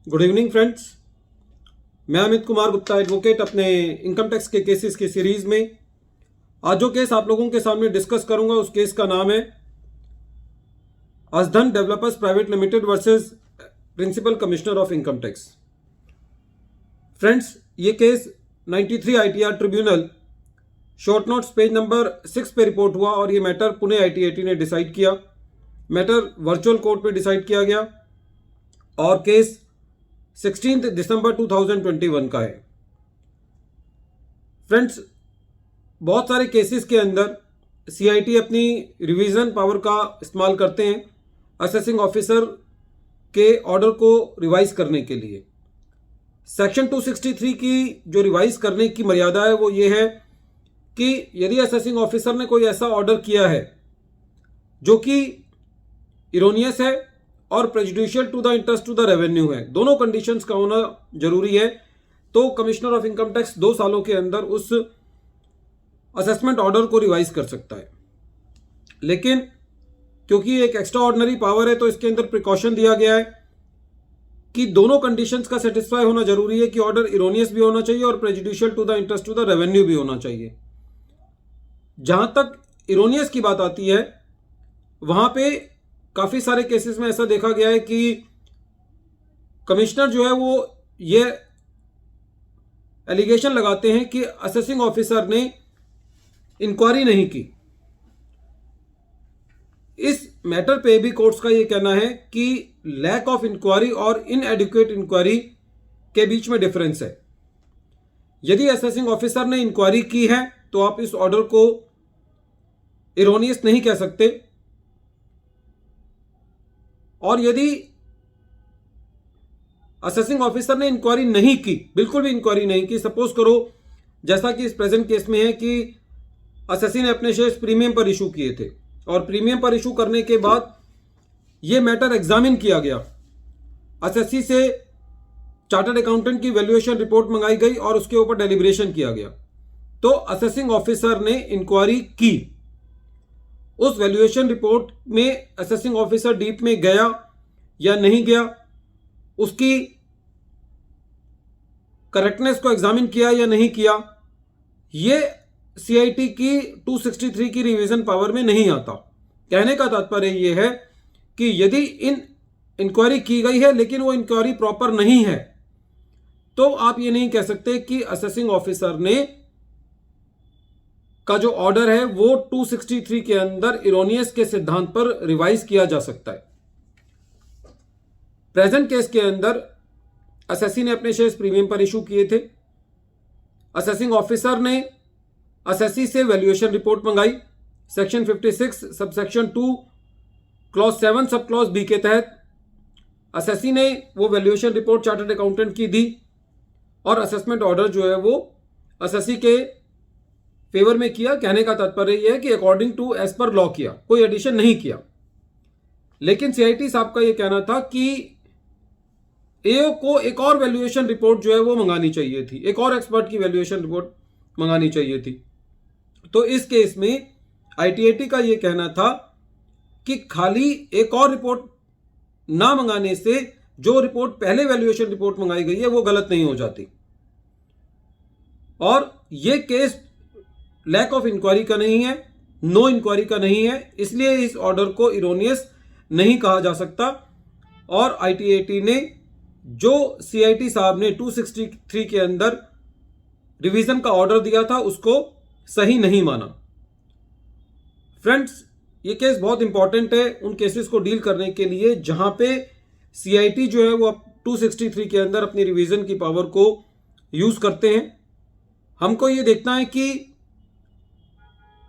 Good evening friends. मैं Amit Kumar Gupta advocate अपने income tax के केसेस की सीरीज में आज जो केस आप लोगों के सामने डिस्कस करूंगा उस केस का नाम है असधन developers private limited versus principal commissioner of income tax. Friends, ये case 93 ITR tribunal short notes page number 6 पे रिपोर्ट हुआ और ये मैटर पुणे ITAT ने डिसाइड किया। मैटर वर्चुअल कोर्ट में डिसाइड किया गया और केस 16 दिसंबर 2021 का है। फ्रेंड्स, बहुत सारे केसेस के अंदर CIT अपनी रिवीजन पावर का इस्तेमाल करते हैं असेसिंग ऑफिसर के ऑर्डर को रिवाइज करने के लिए। सेक्शन 263 की जो रिवाइज करने की मर्यादा है वो ये है कि यदि असेसिंग ऑफिसर ने कोई ऐसा ऑर्डर किया है जो कि इरोनियस है और prejudicial to the interest to the revenue है, दोनों कंडीशंस का होना जरूरी है, तो कमिश्नर ऑफ इनकम टैक्स 2 सालों के अंदर उस असेसमेंट ऑर्डर को रिवाइज कर सकता है। लेकिन क्योंकि एक एक्स्ट्रा ऑर्डिनरी पावर है तो इसके अंदर प्रिकॉशन दिया गया है कि दोनों कंडीशंस का सेटिस्फाई होना जरूरी है कि ऑर्डर इरोनियस भी होना चाहिए और prejudicial to the interest to the revenue भी होना चाहिए। जहां तक इरोनियस की बात आती है वहां पे काफी सारे केसेस में ऐसा देखा गया है कि कमिश्नर जो है वो ये एलिगेशन लगाते हैं कि असेसिंग ऑफिसर ने इंक्वायरी नहीं की। इस मैटर पे भी कोर्ट्स का ये कहना है कि लैक ऑफ इंक्वायरी और इनएडिक्वेट इंक्वायरी के बीच में डिफरेंस है। यदि असेसिंग ऑफिसर ने इंक्वायरी की है तो आप इस ऑर्डर को इरोनियस नहीं कह सकते, और यदि असेसिंग ऑफिसर ने इंक्वायरी नहीं की, बिल्कुल भी इंक्वायरी नहीं की, सपोज करो जैसा कि इस प्रेजेंट केस में है कि असेसी ने अपने शेयर्स प्रीमियम पर इशू किए थे और प्रीमियम पर इशू करने के बाद यह मैटर एग्जामिन किया गया, असेसी से चार्टर्ड अकाउंटेंट की वैल्यूएशन रिपोर्ट मंगाई गई और उसके ऊपर डेलिब्रेशन किया गया, तो असेसिंग ऑफिसर ने इंक्वायरी की। उस वैल्यूएशन रिपोर्ट में असेसिंग ऑफिसर डीप में गया या नहीं गया, उसकी करेक्टनेस को एग्जामिन किया या नहीं किया, यह CIT की 263 की रिवीजन पावर में नहीं आता। कहने का तात्पर्य यह है कि यदि इंक्वायरी की गई है लेकिन वो इंक्वायरी प्रॉपर नहीं है तो आप ये नहीं कह सकते कि असेसिंग ऑफिसर ने का जो ऑर्डर है वो 263 के अंदर इरोनियस के सिद्धांत पर रिवाइज किया जा सकता है। प्रेजेंट केस के अंदर असेसी ने अपने शेयर्स प्रीमियम पर इशू किए थे। असेसिंग ऑफिसर ने असेसी से वैल्यूएशन रिपोर्ट मंगाई। Section 56 subsection 2 clause 7 sub clause B के तहत असेसी ने वो वैल्यूएशन रिपोर्ट चार्टर्ड अकाउंटेंट की दी और असेसमेंट ऑर्डर जो है वो असेसी के फेवर में किया। कहने का तात्पर्य यह है कि according to as per law किया, कोई एडिशन नहीं किया। लेकिन CIT साहब का यह कहना था कि AO को एक और वैल्यूएशन रिपोर्ट जो है वो मंगानी चाहिए थी, एक और एक्सपर्ट की वैल्यूएशन रिपोर्ट मंगानी चाहिए थी। तो इस केस में ITAT का यह कहना था कि खाली एक और रिपोर्ट ना मंगाने से जो रिपोर्ट पहले वैल्यूएशन रिपोर्ट मंगाई गई है वो गलत नहीं हो जाती, और यह केस लैक ऑफ इंक्वायरी का नहीं है, नो इंक्वायरी का नहीं है, इसलिए इस ऑर्डर को इरोनियस नहीं कहा जा सकता। और ITAT ने जो CIT साहब ने 263 के अंदर रिवीजन का ऑर्डर दिया था उसको सही नहीं माना। फ्रेंड्स, ये केस बहुत इंपॉर्टेंट है उन केसेस को डील करने के लिए जहां पे CIT जो है वो 263 के अंदर अपनी रिवीजन की पावर को यूज करते हैं। हमको ये देखना है कि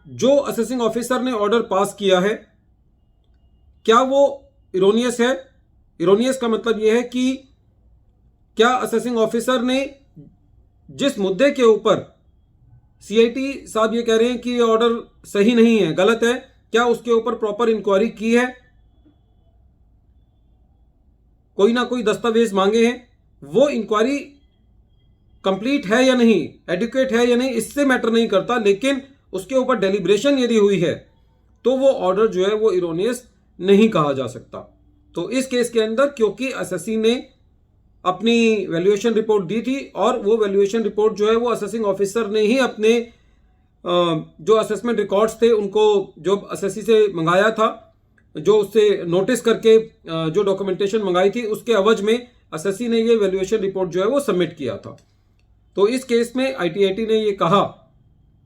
जो असेसिंग ऑफिसर ने ऑर्डर पास किया है क्या वो इरोनियस है। इरोनियस का मतलब यह है कि क्या असेसिंग ऑफिसर ने जिस मुद्दे के ऊपर CIT साहब ये कह रहे हैं कि ये ऑर्डर सही नहीं है, गलत है, क्या उसके ऊपर प्रॉपर इंक्वायरी की है, कोई ना कोई दस्तावेज मांगे हैं, वो इंक्वायरी कंप्लीट है या नहीं, एडिक्वेट है या नहीं, इससे मैटर नहीं करता। लेकिन उसके ऊपर डेलिब्रेशन यदि हुई है तो वो ऑर्डर जो है वो इरोनियस नहीं कहा जा सकता। तो इस केस के अंदर क्योंकि असेसी ने अपनी वैल्यूएशन रिपोर्ट दी थी और वो वैल्यूएशन रिपोर्ट जो है वो असेसिंग ऑफिसर ने ही अपने जो असेसमेंट रिकॉर्ड्स थे उनको जो असेसी से मंगाया था, जो उससे नोटिस करके जो डॉक्यूमेंटेशन मंगाई थी, उसके एवज में असेसी ने ये वैल्यूएशन रिपोर्ट जो है वो सबमिट किया था। तो इस केस में ITAT ने ये कहा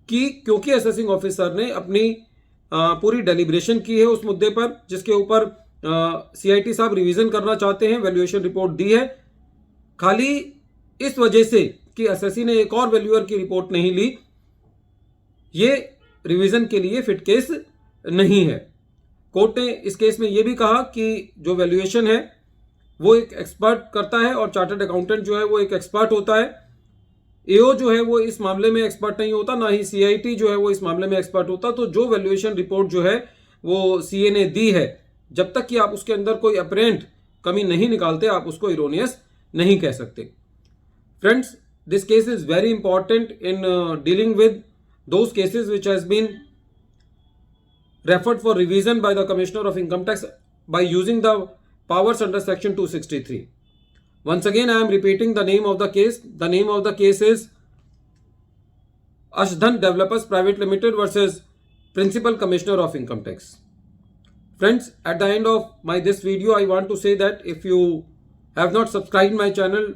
कि क्योंकि असेसिंग ऑफिसर ने अपनी पूरी डेलिब्रेशन की है उस मुद्दे पर जिसके ऊपर CIT साहब रिवीजन करना चाहते हैं, वैल्यूएशन रिपोर्ट दी है, खाली इस वजह से कि असेसी ने एक और वैल्यूअर की रिपोर्ट नहीं ली, ये रिवीजन के लिए फिट केस नहीं है। कोर्ट ने इस केस में यह भी कहा कि जो वैल्यूएशन है वो एक एक्सपर्ट करता है और चार्टर्ड अकाउंटेंट जो है वो एक एक्सपर्ट होता है। AO जो है वो इस मामले में एक्सपर्ट नहीं होता, ना ही CIT जो है वो इस मामले में एक्सपर्ट होता। तो जो वैल्यूएशन रिपोर्ट जो है वो CA ने दी है, जब तक कि आप उसके अंदर कोई अपरेंट कमी नहीं निकालते, आप उसको इरोनियस नहीं कह सकते। Friends, this case is very important in dealing with those cases which has been referred for revision by the Commissioner of Income Tax by using the powers under Section 263. Once again, I am repeating the name of the case. The name of the case is Ashdhan Developers Private Limited versus Principal Commissioner of Income Tax. Friends, at the end of this video, I want to say that if you have not subscribed my channel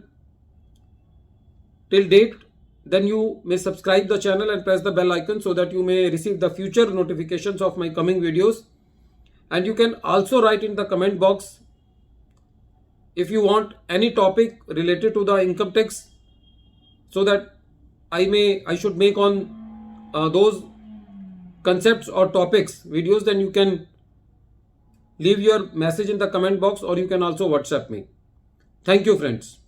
till date, then you may subscribe the channel and press the bell icon so that you may receive the future notifications of my coming videos. And you can also write in the comment box if you want any topic related to the income tax, so that I should make on those concepts or topics videos. Then you can leave your message in the comment box or you can also WhatsApp me. Thank you, friends.